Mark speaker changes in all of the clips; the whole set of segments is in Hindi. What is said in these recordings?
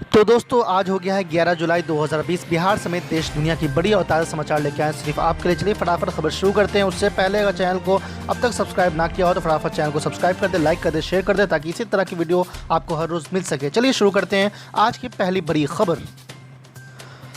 Speaker 1: तो दोस्तों आज हो गया है 11 जुलाई 2020। बिहार समेत देश दुनिया की बड़ी और ताज़ा समाचार लेके आए सिर्फ आपके लिए। चलिए फटाफट खबर शुरू करते हैं। उससे पहले अगर चैनल को अब तक सब्सक्राइब ना किया हो तो फटाफट चैनल को सब्सक्राइब कर दे, लाइक कर दे, शेयर कर दे ताकि इसी तरह की वीडियो आपको हर रोज़ मिल सके। चलिए शुरू करते हैं आज की पहली बड़ी खबर।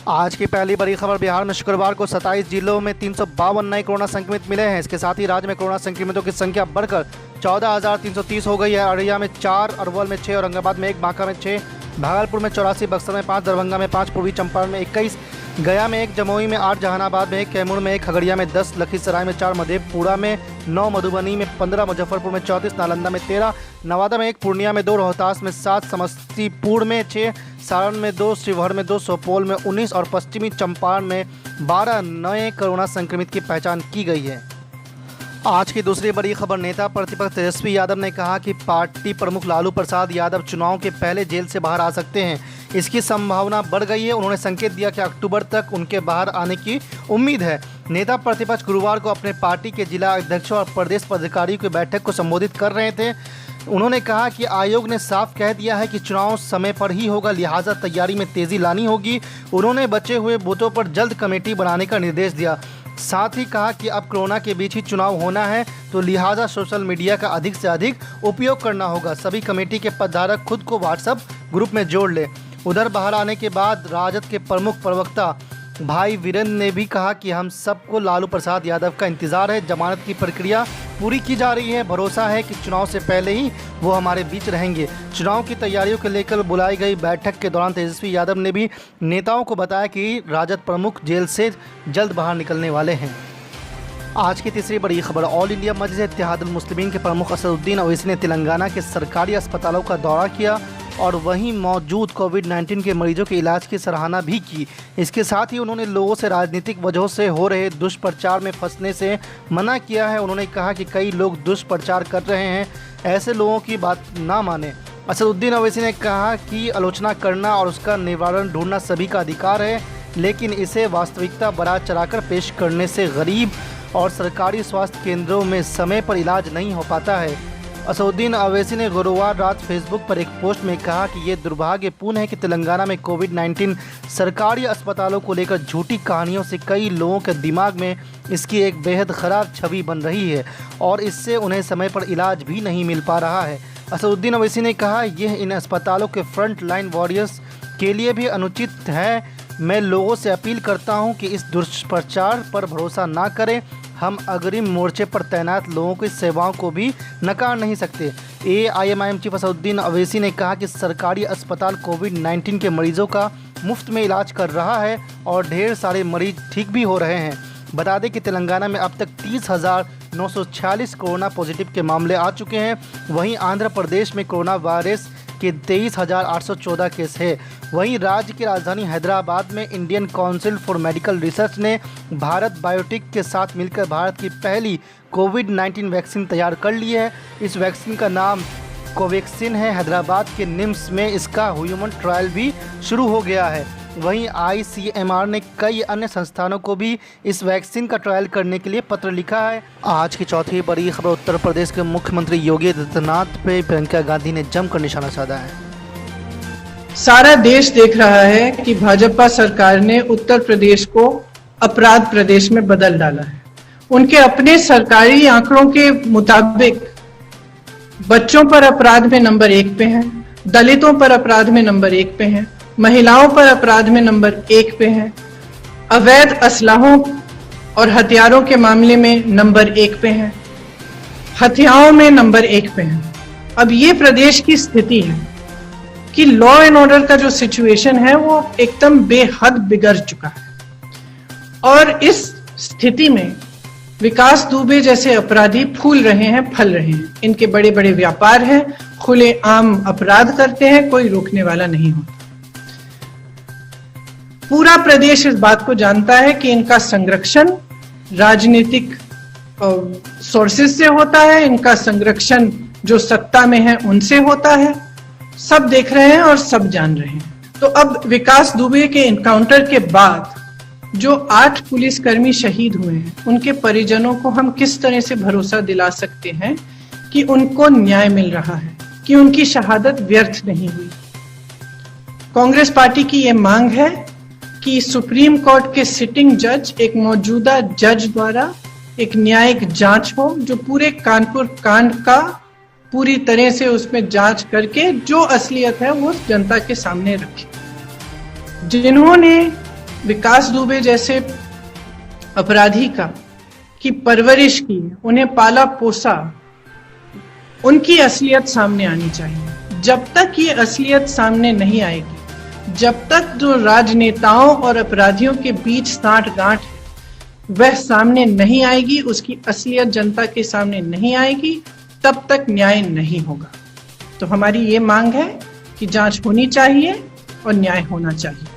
Speaker 1: आज की पहली बड़ी खबर, बिहार में शुक्रवार को 27 जिलों में 352 नए कोरोना संक्रमित मिले हैं। इसके साथ ही राज्य में कोरोना संक्रमितों की संख्या बढ़कर 14,330 हो गई है। अररिया में 4, अरवल में 6, औरंगाबाद में 1, बांका में 6, भागलपुर में 84, बक्सर में 5, दरभंगा में 5, पूर्वी चंपारण में 21, गया में 1, जमुई में 8, जहानाबाद में 1, कैमूर में 1, खगड़िया में 10, लखीसराय में 4, मधेपुरा में 9, मधुबनी में 15, मुजफ्फरपुर में 34, नालंदा में 13, नवादा में 1, पूर्णिया में 2, रोहतास में 7, समस्तीपुर में 6, सारण में 2, शिवहर में 2, सुपौल में 19 और पश्चिमी चंपारण में 12 नए कोरोना संक्रमित की पहचान की गई है। आज की दूसरी बड़ी खबर, नेता प्रतिपक्ष तेजस्वी यादव ने कहा कि पार्टी प्रमुख लालू प्रसाद यादव चुनाव के पहले जेल से बाहर आ सकते हैं। इसकी संभावना बढ़ गई है। उन्होंने संकेत दिया कि अक्टूबर तक उनके बाहर आने की उम्मीद है। नेता प्रतिपक्ष गुरुवार को अपने पार्टी के जिला अध्यक्षों और प्रदेश पदाधिकारियों की बैठक को संबोधित कर रहे थे। उन्होंने कहा कि आयोग ने साफ कह दिया है कि चुनाव समय पर ही होगा, लिहाजा तैयारी में तेजी लानी होगी। उन्होंने बचे हुए बूथों पर जल्द कमेटी बनाने का निर्देश दिया। साथ ही कहा कि अब कोरोना के बीच ही चुनाव होना है तो लिहाजा सोशल मीडिया का अधिक से अधिक उपयोग करना होगा। सभी कमेटी के पदधारक खुद को व्हाट्सएप ग्रुप में जोड़ ले। उधर बाहर आने के बाद राजद के प्रमुख प्रवक्ता भाई वीरेंद्र ने भी कहा कि हम सबको लालू प्रसाद यादव का इंतजार है। जमानत की प्रक्रिया पूरी की जा रही है। भरोसा है कि चुनाव से पहले ही वो हमारे बीच रहेंगे। चुनाव की तैयारियों को लेकर बुलाई गई बैठक के दौरान तेजस्वी यादव ने भी नेताओं को बताया कि राजद प्रमुख जेल से जल्द बाहर निकलने वाले हैं। आज की तीसरी बड़ी खबर, ऑल इंडिया मजलिस इत्तेहादुल मुस्लिमीन के प्रमुख असदुद्दीन ओवैसी ने तेलंगाना के सरकारी अस्पतालों का दौरा किया और वहीं मौजूद कोविड-19 के मरीजों के इलाज की सराहना भी की। इसके साथ ही उन्होंने लोगों से राजनीतिक वजहों से हो रहे दुष्प्रचार में फंसने से मना किया है। उन्होंने कहा कि कई लोग दुष्प्रचार कर रहे हैं, ऐसे लोगों की बात ना माने। असदुद्दीन ओवैसी ने कहा कि आलोचना करना और उसका निवारण ढूंढना सभी का अधिकार है, लेकिन इसे वास्तविकता बढ़ा चढ़ाकर पेश करने से गरीब और सरकारी स्वास्थ्य केंद्रों में समय पर इलाज नहीं हो पाता है। असदुद्दीन ओवैसी ने गुरुवार रात फेसबुक पर एक पोस्ट में कहा कि ये दुर्भाग्यपूर्ण है कि तेलंगाना में कोविड-19 सरकारी अस्पतालों को लेकर झूठी कहानियों से कई लोगों के दिमाग में इसकी एक बेहद ख़राब छवि बन रही है और इससे उन्हें समय पर इलाज भी नहीं मिल पा रहा है। असदुद्दीन ओवैसी ने कहा यह इन अस्पतालों के फ्रंट लाइन वॉरियर्स के लिए भी अनुचित है। मैं लोगों से अपील करता हूं कि इस दुष्प्रचार पर भरोसा ना करें। हम अग्रिम मोर्चे पर तैनात लोगों की सेवाओं को भी नकार नहीं सकते। AIMIM चीफ असदुद्दीन ओवैसी ने कहा कि सरकारी अस्पताल कोविड-19 के मरीजों का मुफ्त में इलाज कर रहा है और ढेर सारे मरीज ठीक भी हो रहे हैं। बता दें कि तेलंगाना में अब तक 30,946 कोरोना पॉजिटिव के मामले आ चुके हैं। वहीं आंध्र प्रदेश में कोरोना वायरस के 23,814 केस है। वहीं राज्य की राजधानी हैदराबाद में Indian council for medical research ने भारत बायोटेक के साथ मिलकर भारत की पहली कोविड-19 वैक्सीन तैयार कर ली है। इस वैक्सीन का नाम कोवैक्सीन है। हैदराबाद के निम्स में इसका ह्यूमन ट्रायल भी शुरू हो गया है। वहीं ICMR ने कई अन्य संस्थानों को भी इस वैक्सीन का ट्रायल करने के लिए पत्र लिखा है। आज की चौथी बड़ी खबर, उत्तर प्रदेश के मुख्यमंत्री योगी आदित्यनाथ पे प्रियंका गांधी ने जमकर निशाना साधा है।
Speaker 2: सारा देश देख रहा है कि भाजपा सरकार ने उत्तर प्रदेश को अपराध प्रदेश में बदल डाला है। उनके अपने सरकारी आंकड़ों के मुताबिक बच्चों पर अपराध में नंबर 1 पे हैं, दलितों पर अपराध में नंबर 1 पे हैं, महिलाओं पर अपराध में नंबर 1 पे हैं, अवैध असलाहों और हथियारों के मामले में नंबर 1 पे हैं, हत्याओं में नंबर 1 पे हैं। अब ये प्रदेश की स्थिति है कि लॉ एंड ऑर्डर का जो सिचुएशन है वो एकदम बेहद बिगड़ चुका है और इस स्थिति में विकास दुबे जैसे अपराधी फूल रहे हैं, फल रहे हैं। इनके बड़े बड़े व्यापार हैं, खुले आम अपराध करते हैं, कोई रोकने वाला नहीं होता। पूरा प्रदेश इस बात को जानता है कि इनका संरक्षण राजनीतिक सोर्सेस से होता है, इनका संरक्षण जो सत्ता में है उनसे होता है। सब देख रहे हैं और सब जान रहे हैं। तो अब विकास दुबे के एनकाउंटर के बाद जो 8 पुलिसकर्मी शहीद हुए हैं, उनके परिजनों को हम किस तरह से भरोसा दिला सकते हैं कि उनको न्याय मिल रहा है, कि उनकी शहादत व्यर्थ नहीं हुई। कांग्रेस पार्टी की ये मांग है कि सुप्रीम कोर्ट के सिटिंग जज एक मौजूदा जज द्वारा एक न्यायिक जांच हो, जो पूरे कानपुर कांड का पूरी तरह से उसमें जांच करके जो असलियत है वो जनता के सामने रखे। जिन्होंने विकास दुबे जैसे अपराधी की परवरिश की, उन्हें पाला पोसा, उनकी असलियत सामने आनी चाहिए। जब तक ये असलियत सामने नहीं आएगी, जब तक जो राजनेताओं और अपराधियों के बीच साठगांठ वह सामने नहीं आएगी, उसकी असलियत जनता के सामने नहीं आएगी, तब तक न्याय नहीं होगा। तो हमारी ये मांग है कि जांच होनी चाहिए और न्याय होना चाहिए।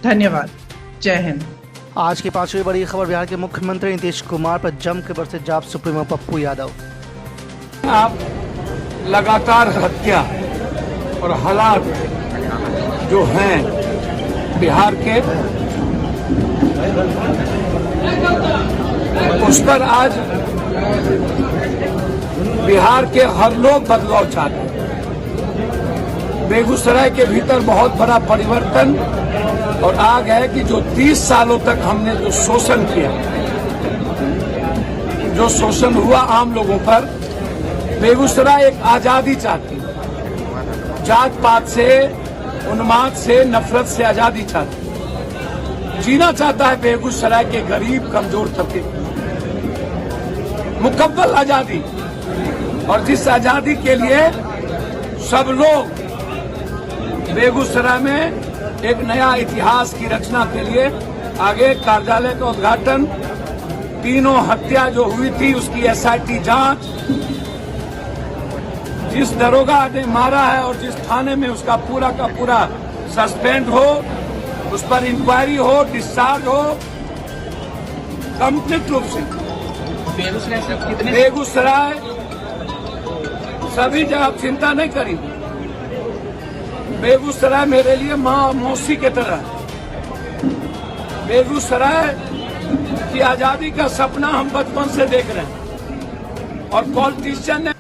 Speaker 2: धन्यवाद। जय हिंद।
Speaker 1: आज की पांचवी बड़ी खबर, बिहार के मुख्यमंत्री नीतीश कुमार पर जम के बरसे जाप सुप्रीमो पप्पू यादव।
Speaker 3: आप लगातार हत्या और हालात जो हैं बिहार के, उस पर आज बिहार के हर लोग बदलाव चाहते हैं। बेगूसराय के भीतर बहुत बड़ा परिवर्तन और आग है कि जो 30 सालों तक हमने जो शोषण किया, जो शोषण हुआ आम लोगों पर, बेगूसराय एक आजादी चाहती है, जात पात से, उन्माद से, नफरत से आजादी चाहती है, जीना चाहता है बेगूसराय के गरीब कमजोर तबके, मुकम्मल आजादी। और जिस आजादी के लिए सब लोग बेगूसराय में एक नया इतिहास की रचना के लिए आगे कार्यालय का उद्घाटन, तीनों हत्या जो हुई थी उसकी एसआईटी जांच, जिस दरोगा ने मारा है और जिस थाने में उसका पूरा का पूरा सस्पेंड हो, उस पर इंक्वायरी हो, डिस्चार्ज हो, कंप्लीट रूप से। बेगूसराय सभी जगह चिंता नहीं करी, बेगूसराय मेरे लिए माँ मौसी की तरह। बेगूसराय की आजादी का सपना हम बचपन से देख रहे हैं और पॉलिटिशियन ने।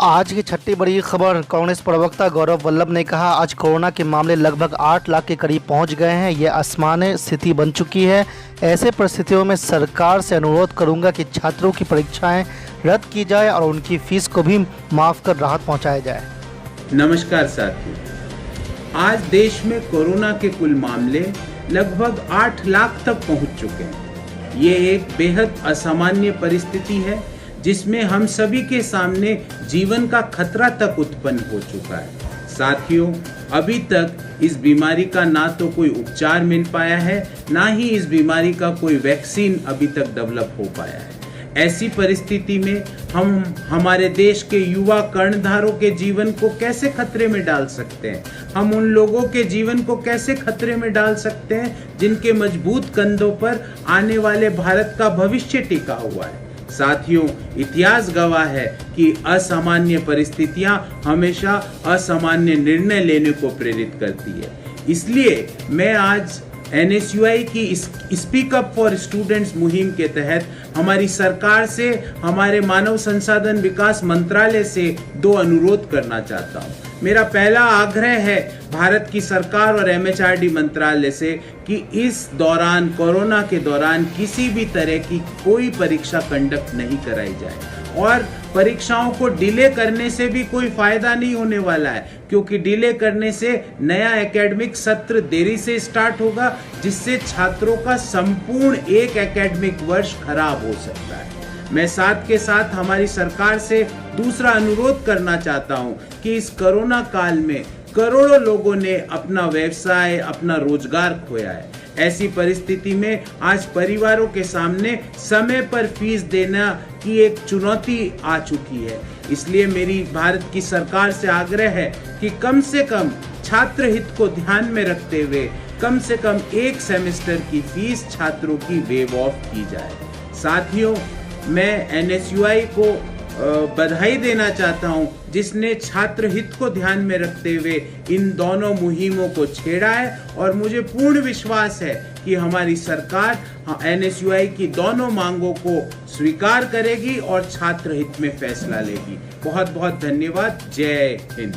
Speaker 1: आज की छठी बड़ी खबर, कांग्रेस प्रवक्ता गौरव वल्लभ ने कहा, आज कोरोना के मामले लगभग 8 लाख के करीब पहुंच गए हैं। यह आसमानी स्थिति बन चुकी है। ऐसे परिस्थितियों में सरकार से अनुरोध करूंगा कि छात्रों की परीक्षाएं रद्द की जाए और उनकी फीस को भी माफ कर राहत पहुंचाया जाए।
Speaker 4: नमस्कार साथियों, आज देश में कोरोना के कुल मामले लगभग 8 लाख तक पहुंच चुके हैं। ये एक बेहद असामान्य परिस्थिति है जिसमें हम सभी के सामने जीवन का खतरा तक उत्पन्न हो चुका है। साथियों, अभी तक इस बीमारी का ना तो कोई उपचार मिल पाया है, ना ही इस बीमारी का कोई वैक्सीन अभी तक डेवलप हो पाया है। ऐसी परिस्थिति में हम हमारे देश के युवा कर्णधारों के जीवन को कैसे खतरे में डाल सकते हैं? हम उन लोगों के जीवन को कैसे खतरे में डाल सकते हैं जिनके मजबूत कंधों पर आने वाले भारत का भविष्य टिका हुआ है? साथियों, इतिहास गवाह है कि असामान्य परिस्थितियां हमेशा असामान्य निर्णय लेने को प्रेरित करती है। इसलिए मैं आज NSUI की स्पीक अप फॉर स्टूडेंट्स मुहिम के तहत हमारी सरकार से, हमारे मानव संसाधन विकास मंत्रालय से 2 अनुरोध करना चाहता हूँ। मेरा पहला आग्रह है भारत की सरकार और MHRD मंत्रालय से कि इस दौरान, कोरोना के दौरान, किसी भी तरह की कोई परीक्षा कंडक्ट नहीं कराई जाए और परीक्षाओं को डिले करने से भी कोई फायदा नहीं होने वाला है, क्योंकि डिले करने से नया एकेडमिक सत्र देरी से स्टार्ट होगा, जिससे छात्रों का संपूर्ण एक एकेडमिक वर्ष खराब हो सकता है। मैं साथ के साथ हमारी सरकार से दूसरा अनुरोध करना चाहता हूं कि इस कोरोना काल में करोड़ों लोगों ने अपना व्यवसाय, अपना रोजगार खोया है। ऐसी परिस्थिति में आज परिवारों के सामने समय पर फीस देना की एक चुनौती आ चुकी है। इसलिए मेरी भारत की सरकार से आग्रह है कि कम से कम छात्र हित को ध्यान में रखते हुए कम से कम 1 सेमेस्टर की फीस छात्रों की वेव ऑफ की जाए। साथियों, मैं NSUI को बधाई देना चाहता हूं, जिसने छात्र हित को ध्यान में रखते हुए इन दोनों मुहिमों को छेड़ा है और मुझे पूर्ण विश्वास है कि हमारी सरकार NSUI की दोनों मांगों को स्वीकार करेगी और छात्र हित में फैसला लेगी। बहुत बहुत धन्यवाद। जय हिंद।